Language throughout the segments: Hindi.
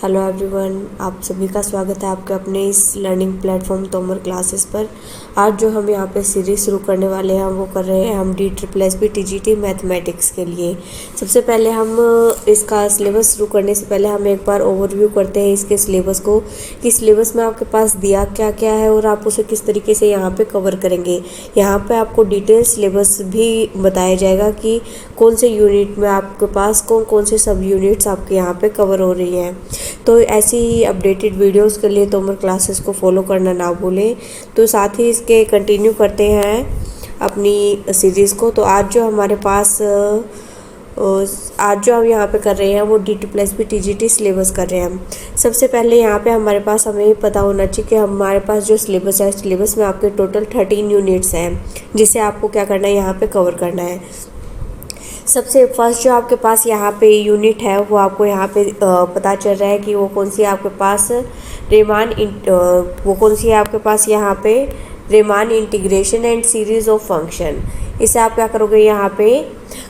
हेलो एवरीवन, आप सभी का स्वागत है आपके अपने इस लर्निंग प्लेटफॉर्म तोमर क्लासेस पर। आज जो हम यहाँ पे सीरीज शुरू करने वाले हैं वो कर रहे हैं हम DSSB TGT मैथमेटिक्स के लिए। सबसे पहले हम इसका सिलेबस शुरू करने से पहले हम एक बार ओवरव्यू करते हैं इसके सिलेबस को कि सिलेबस में आपके पास दिया क्या क्या है और आप उसे किस तरीके से यहाँ पे कवर करेंगे। यहाँ पे आपको डिटेल सिलेबस भी बताया जाएगा कि कौन से यूनिट में आपके पास कौन कौन से सब यूनिट्स आपके यहाँ पे कवर हो रही हैं। तो ऐसी ही अपडेटेड वीडियोस के लिए तोमर क्लासेस को फॉलो करना ना भूलें। तो साथ ही इसके कंटिन्यू करते हैं अपनी सीरीज़ को। तो आज जो हमारे पास आज जो हम यहाँ पे कर रहे हैं वो DSSB TGT सिलेबस कर रहे हैं हम। सबसे पहले यहाँ पे हमारे पास हमें पता होना चाहिए कि हमारे पास जो सिलेबस है, सिलेबस में आपके टोटल 13 यूनिट्स हैं जिसे आपको क्या करना है, यहाँ पे कवर करना है। सबसे फर्स्ट जो आपके पास यहाँ पे यूनिट है वो आपको यहाँ पे पता चल रहा है कि वो कौन सी है आपके पास वो कौन सी है आपके पास यहाँ पे Riemann integration and series of function. इसे आप क्या करोगे, यहाँ पे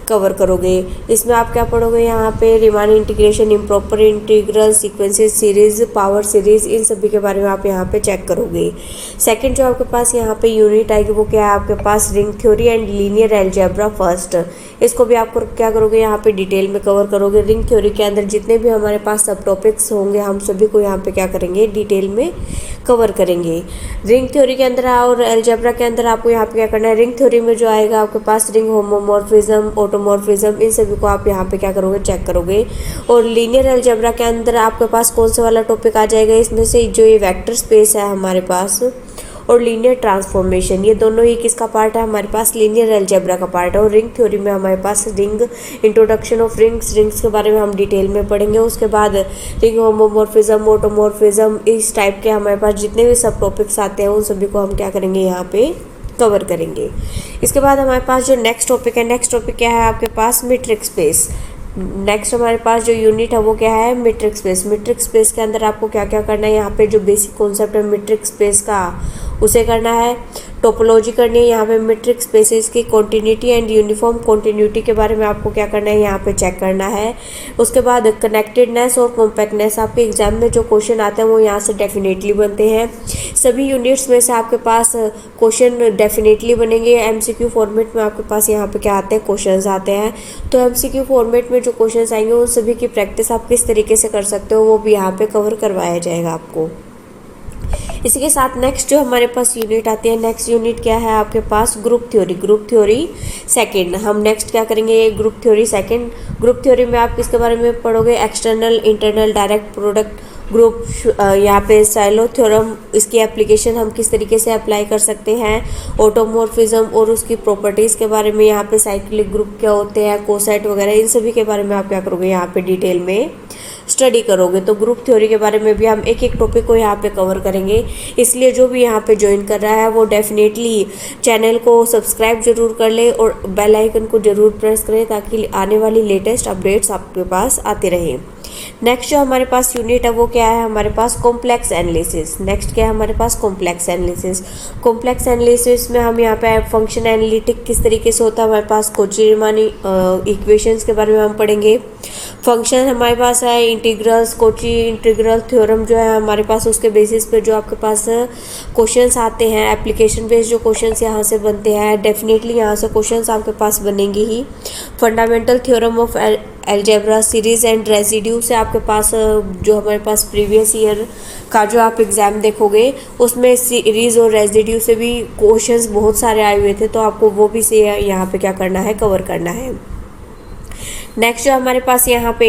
कवर करोगे। इसमें आप क्या पढ़ोगे, यहाँ पे Riemann integration, improper integral, sequences series, power series, इन सभी के बारे में आप यहाँ पे चेक करोगे। सेकंड जो आपके पास यहाँ पे यूनिट आएगी वो क्या है आपके पास, ring theory and linear algebra first. इसको भी आपको क्या करोगे, यहाँ पे डिटेल में कवर करोगे। रिंग थ्योरी के अंदर जितने भी हमारे पास सब टॉपिक्स होंगे हम सभी को यहाँ पे क्या करेंगे, डिटेल में कवर करेंगे। रिंग थ्योरी के अंदर और अलजेब्रा के अंदर आपको यहाँ पे क्या करना है, रिंग थ्योरी में जो आएगा आपके पास रिंग होमोमॉर्फिज्म, ऑटोमॉर्फिज्म, इन सभी को आप यहाँ पे क्या करोगे, चेक करोगे। और लीनियर अलजेब्रा के अंदर आपके पास कौन सा वाला टॉपिक आ जाएगा, इसमें से जो ये वेक्टर स्पेस है हमारे पास और लीनियर ट्रांसफॉर्मेशन, ये दोनों ही किसका पार्ट है, हमारे पास लीनियर अलजेब्रा का पार्ट है। और रिंग थ्योरी में हमारे पास रिंग, इंट्रोडक्शन ऑफ रिंग्स के बारे में हम डिटेल में पढ़ेंगे। उसके बाद रिंग होमोमॉर्फिज्म, ऑटोमॉर्फिज्म, इस टाइप के हमारे पास जितने भी सब टॉपिक्स आते हैं उन सभी को हम क्या करेंगे, यहाँ पे कवर करेंगे। इसके बाद हमारे पास जो नेक्स्ट टॉपिक है, नेक्स्ट टॉपिक क्या है आपके पास, मीट्रिक स्पेस। नेक्स्ट हमारे पास जो यूनिट है वो क्या है, मीट्रिक स्पेस। मीट्रिक स्पेस के अंदर आपको क्या क्या करना है, यहाँ पे जो बेसिक कॉन्सेप्ट है मीट्रिक स्पेस का उसे करना है। टोपोलॉजी करनी है, यहाँ पे मीट्रिक स्पेसेस की कॉन्टिन्यूटी एंड यूनिफॉर्म कॉन्टिन्यूटी के बारे में आपको क्या करना है, यहाँ पे चेक करना है। उसके बाद कनेक्टेडनेस और कॉम्पैक्टनेस, आपके एग्जाम में जो क्वेश्चन आते हैं वो यहाँ से डेफिनेटली बनते हैं। सभी यूनिट्स में से आपके पास क्वेश्चन डेफिनेटली बनेंगे। MCQ फॉर्मेट में आपके पास यहाँ पे क्या आते हैं, क्वेश्चन आते हैं। तो MCQ फॉर्मेट में जो क्वेश्चन आएंगे उन सभी की प्रैक्टिस आप किस तरीके से कर सकते हो वो भी यहाँ पे कवर करवाया जाएगा आपको। इसी के साथ नेक्स्ट जो हमारे पास यूनिट आती है, नेक्स्ट यूनिट क्या है आपके पास, group theory. Group theory second हम नेक्स्ट क्या करेंगे, group theory second. Group theory में आप किसके बारे में पढ़ोगे, external, internal, direct product group, यहाँ पे साइलो थ्योरम, इसकी एप्लीकेशन हम किस तरीके से अप्लाई कर सकते हैं। ऑटोमॉर्फिज्म और उसकी प्रॉपर्टीज़ के बारे में, यहाँ पे साइक्लिक ग्रुप क्या होते हैं, कोसाइट वगैरह, इन सभी के बारे में आप क्या करोगे, यहाँ पे डिटेल में स्टडी करोगे। तो ग्रुप थ्योरी के बारे में भी हम एक एक टॉपिक को यहाँ पे कवर करेंगे। इसलिए जो भी यहाँ पे ज्वाइन कर रहा है वो डेफिनेटली चैनल को सब्सक्राइब जरूर कर ले और बेल आइकन को जरूर प्रेस करें ताकि आने वाली लेटेस्ट अपडेट्स आपके पास आते रहें। नेक्स्ट जो हमारे पास यूनिट है वो क्या है हमारे पास, कॉम्प्लेक्स एनालिसिस। नेक्स्ट क्या है हमारे पास, कॉम्प्लेक्स एनालिसिस। कॉम्प्लेक्स एनालिसिस में हम यहाँ पे फंक्शन एनालिटिक किस तरीके से होता है, हमारे पास कोची-रीमान इक्वेशंस के बारे में हम पढ़ेंगे। फंक्शन हमारे पास है इंटीग्रल्स, कोची इंटीग्रल थ्योरम जो है हमारे पास, उसके बेसिस पे जो आपके पास क्वेश्चंस आते हैं, एप्लीकेशन बेस्ड जो क्वेश्चंस यहाँ से बनते हैं, डेफिनेटली यहाँ से क्वेश्चंस आपके पास बनेंगे ही। Fundamental theorem of algebra, series and residue से आपके पास जो हमारे पास प्रीवियस ईयर का जो आप एग्ज़ाम देखोगे उसमें सीरीज और रेजिड्यू से भी क्वेश्चंस बहुत सारे आए हुए थे, तो आपको वो भी से यहाँ पे क्या करना है, कवर करना है। नेक्स्ट जो हमारे पास यहाँ पे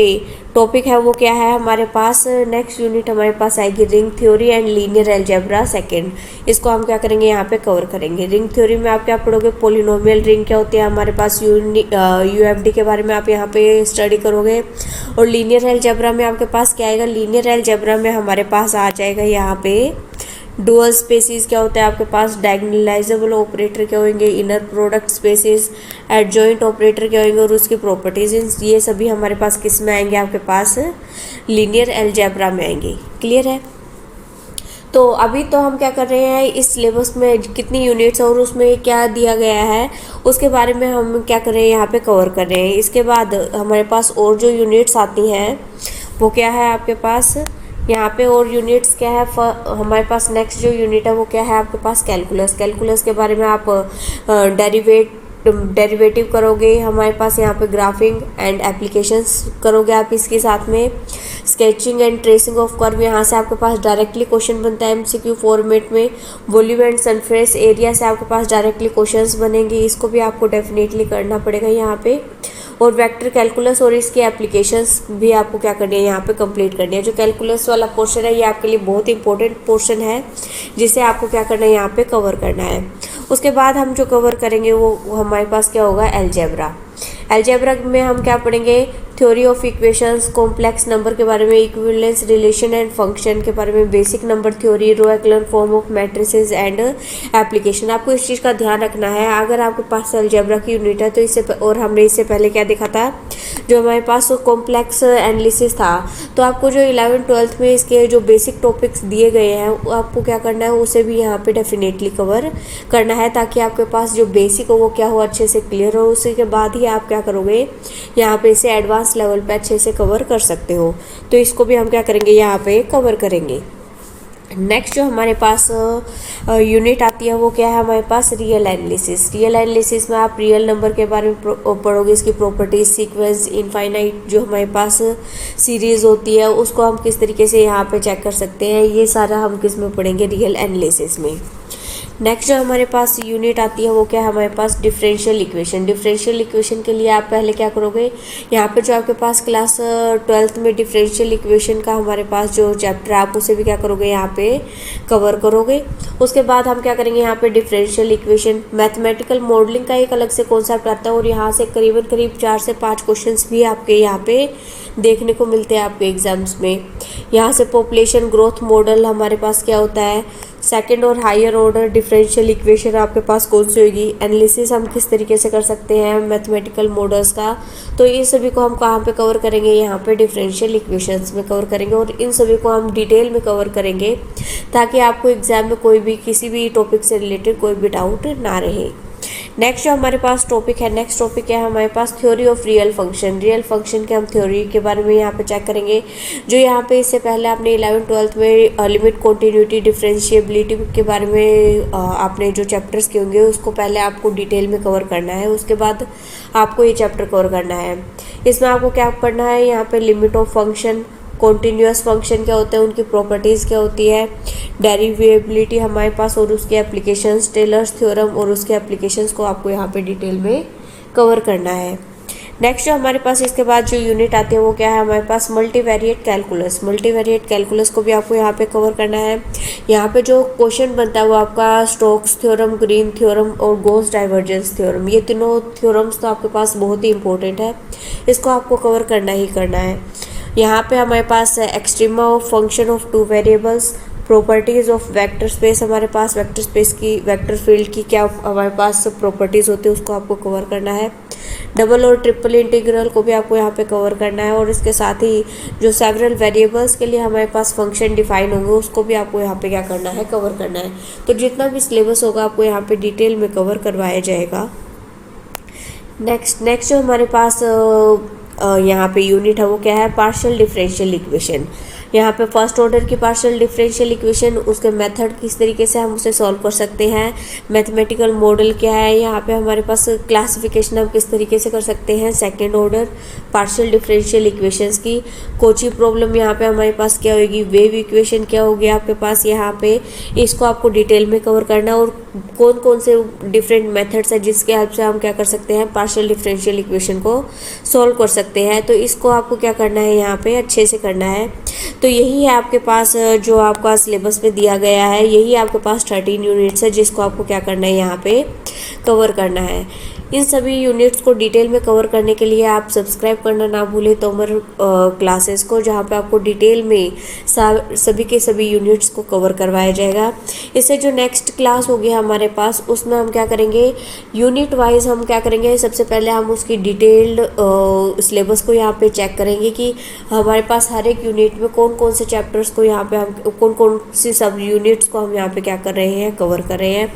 टॉपिक है वो क्या है हमारे पास, नेक्स्ट यूनिट हमारे पास आएगी ring theory and linear algebra second. इसको हम क्या करेंगे, यहाँ पे कवर करेंगे। रिंग थ्योरी में आप क्या पढ़ोगे, पॉलिनोमियल रिंग क्या होती है हमारे पास, UFD के बारे में आप यहाँ पे स्टडी करोगे। और लीनियर अलजेब्रा में आपके पास क्या आएगा, लीनियर अलजेब्रा में हमारे पास आ जाएगा यहाँ पे डुअल स्पेसिस क्या होता है आपके पास, डायगोनलाइजेबल ऑपरेटर क्या होंगे, inner product spaces, adjoint operator क्या होंगे और उसकी प्रॉपर्टीज, ये सभी हमारे पास किस में आएंगे आपके पास, लीनियर अलजेब्रा में आएंगे। क्लियर है। तो अभी तो हम क्या कर रहे हैं, इस सिलेबस में कितनी यूनिट्स और उसमें क्या दिया गया है उसके बारे में हम क्या कर रहे हैं, यहाँ पे कवर कर रहे हैं। इसके बाद हमारे पास और जो यूनिट्स आती हैं वो क्या है आपके पास यहाँ पे। और यूनिट्स क्या है हमारे पास, नेक्स्ट जो यूनिट है वो क्या है आपके पास, कैलकुलस। कैलकुलस के बारे में आप डेरिवेटिव करोगे, हमारे पास यहाँ पे ग्राफिंग एंड एप्लीकेशंस करोगे आप इसके साथ में। Sketching and tracing of curve, यहाँ से आपके पास डायरेक्टली क्वेश्चन बनता है एमसीक्यू फॉर्मेट में। वॉल्यूम एंड सरफेस एरिया से आपके पास डायरेक्टली क्वेश्चंस बनेंगे, इसको भी आपको डेफिनेटली करना पड़ेगा यहाँ पे। और वेक्टर कैलकुलस और इसकी एप्लीकेशंस भी आपको क्या करनी है यहाँ पे कंप्लीट करनी है। जो कैलकुलस वाला पोर्शन है ये आपके लिए बहुत इंपॉर्टेंट पोर्शन है, जिसे आपको क्या करना है यहाँ पे कवर करना है। उसके बाद हम जो कवर करेंगे वो हमारे पास क्या होगा, अलजेब्रा। अलजेब्रा में हम क्या पढ़ेंगे, theory of equations, complex number के बारे में, इक्विवेलेंस रिलेशन एंड फंक्शन के बारे में, basic number theory, row echelon form of matrices and application. आपको इस चीज़ का ध्यान रखना है, अगर आपके पास अलजेब्रा की यूनिट है तो इससे और हमने इससे पहले क्या देखा था, जो हमारे पास कॉम्प्लेक्स एनालिसिस था, तो आपको जो 11th-12th में इसके जो बेसिक टॉपिक्स दिए गए हैं आपको क्या करना है, उसे भी यहाँ पे डेफिनेटली कवर करना है, ताकि आपके पास जो बेसिक हो वो क्या हो, अच्छे से क्लियर हो। उसी के बाद ही आप क्या करोगे, यहाँ पे इसे एडवांस लेवल पे अच्छे से कवर कर सकते हो। तो इसको भी हम क्या करेंगे, यहाँ पे कवर करेंगे। नेक्स्ट जो हमारे पास यूनिट आती है वो क्या है हमारे पास, रियल एनालिसिस। रियल एनालिसिस में आप रियल नंबर के बारे में पढ़ोगे, इसकी प्रॉपर्टीज, सीक्वेंस, इनफाइनाइट जो हमारे पास सीरीज़ होती है उसको हम किस तरीके से यहाँ पे चेक कर सकते हैं, ये सारा हम किस में पढ़ेंगे, रियल एनालिसिस में। नेक्स्ट जो हमारे पास यूनिट आती है वो क्या है हमारे पास, डिफरेंशियल इक्वेशन। डिफरेंशियल इक्वेशन के लिए आप पहले क्या करोगे, यहाँ पे जो आपके पास क्लास 12th में डिफरेंशियल इक्वेशन का हमारे पास जो चैप्टर है आप उसे भी क्या करोगे, यहाँ पे कवर करोगे। उसके बाद हम क्या करेंगे, यहाँ पे डिफरेंशियल इक्वेशन, मैथमेटिकल मॉडलिंग का एक अलग से कॉन्सेप्ट आता है, और यहाँ से करीब 4 से 5 क्वेश्चन भी आपके यहाँ पे देखने को मिलते हैं आपके एग्जाम्स में। यहाँ से पॉपुलेशन ग्रोथ मॉडल हमारे पास क्या होता है, सेकंड और हायर ऑर्डर डिफरेंशियल इक्वेशन आपके पास कौन सी होगी, एनालिसिस हम किस तरीके से कर सकते हैं मैथमेटिकल मॉडल्स का, तो ये सभी को हम कहाँ पे कवर करेंगे, यहाँ पे डिफरेंशियल इक्वेशंस में कवर करेंगे। और इन सभी को हम डिटेल में कवर करेंगे ताकि आपको एग्जाम में कोई भी किसी भी टॉपिक से रिलेटेड कोई भी डाउट ना रहे। नेक्स्ट जो हमारे पास टॉपिक है, नेक्स्ट टॉपिक है हमारे पास, theory of real function. Real function के हम थ्योरी के बारे में यहाँ पे चेक करेंगे। जो यहाँ पे इससे पहले आपने 11th-12th में लिमिट, कॉन्टिन्यूटी, डिफरेंशिएबिलिटी के बारे में आपने जो चैप्टर्स किए होंगे उसको पहले आपको डिटेल में कवर करना है, उसके बाद आपको ये चैप्टर कवर करना है। इसमें आपको क्या पढ़ना है, यहाँ पे limit of function, continuous function क्या होते हैं, उनकी प्रॉपर्टीज़ क्या होती है, डेरिवेबिलिटी हमारे पास और उसके एप्लीकेशंस, टेलर्स थ्योरम और उसके एप्लीकेशंस को आपको यहाँ पे डिटेल में कवर करना है। नेक्स्ट जो हमारे पास इसके बाद जो यूनिट आती है वो क्या है हमारे पास, मल्टीवेरिएट कैलकुलस। मल्टीवेरिएट कैलकुलस को भी आपको यहाँ पे कवर करना है। यहाँ पे जो क्वेश्चन बनता है वो आपका स्टोक्स थ्योरम, ग्रीन थ्योरम और गॉस डाइवर्जेंस थ्योरम, ये तीनों थ्योरम्स तो आपके पास बहुत ही इंपॉर्टेंट है, इसको आपको कवर करना ही करना है। यहाँ पे हमारे पास extrema of function of 2 variables, properties of vector space, हमारे पास वेक्टर स्पेस की, वेक्टर फील्ड की क्या हमारे पास प्रॉपर्टीज़ होती है उसको आपको कवर करना है। डबल और ट्रिपल इंटीग्रल को भी आपको यहाँ पे कवर करना है, और इसके साथ ही जो सेवरल वेरिएबल्स के लिए हमारे पास फंक्शन डिफाइन होंगे उसको भी आपको यहाँ पे क्या करना है, कवर करना है। तो जितना भी सिलेबस होगा आपको यहाँ पे डिटेल में कवर करवाया जाएगा। नेक्स्ट जो हमारे पास यहाँ पे यूनिट है वो क्या है, पार्शियल डिफरेंशियल इक्वेशन। यहाँ पे फर्स्ट ऑर्डर की पार्शियल डिफरेंशियल इक्वेशन, उसके मेथड किस तरीके से हम उसे सॉल्व कर सकते हैं, मैथमेटिकल मॉडल क्या है, यहाँ पे हमारे पास क्लासिफिकेशन हम किस तरीके से कर सकते हैं second order partial differential equations की। कोची प्रॉब्लम यहाँ पे हमारे पास क्या होगी, वेव इक्वेशन क्या होगी आपके पास यहाँ पे, इसको आपको डिटेल में कवर करना है, और कौन कौन से डिफरेंट मेथड्स हैं जिसके हेल्प से हम क्या कर सकते हैं, पार्शियल डिफरेंशियल इक्वेशन को सॉल्व कर सकते हैं। तो इसको आपको क्या करना है, यहाँ पे अच्छे से करना है। तो यही है आपके पास जो आपका सिलेबस में दिया गया है, यही आपके पास 13 यूनिट्स है जिसको आपको क्या करना है, यहाँ पे कवर करना है। इन सभी यूनिट्स को डिटेल में कवर करने के लिए आप सब्सक्राइब करना ना भूलें तोमर क्लासेस को, जहाँ पे आपको डिटेल में सभी के सभी यूनिट्स को कवर करवाया जाएगा। इससे जो नेक्स्ट क्लास होगी हमारे पास उसमें हम क्या करेंगे, यूनिट वाइज हम क्या करेंगे, सबसे पहले हम उसकी डिटेल्ड सिलेबस को यहाँ पे चेक करेंगे कि हमारे पास हर एक यूनिट में कौन कौन से चैप्टर्स को यहाँ पे हम कौन कौन सी सब यूनिट्स को हम यहाँ पे क्या कर रहे हैं, कवर कर रहे हैं।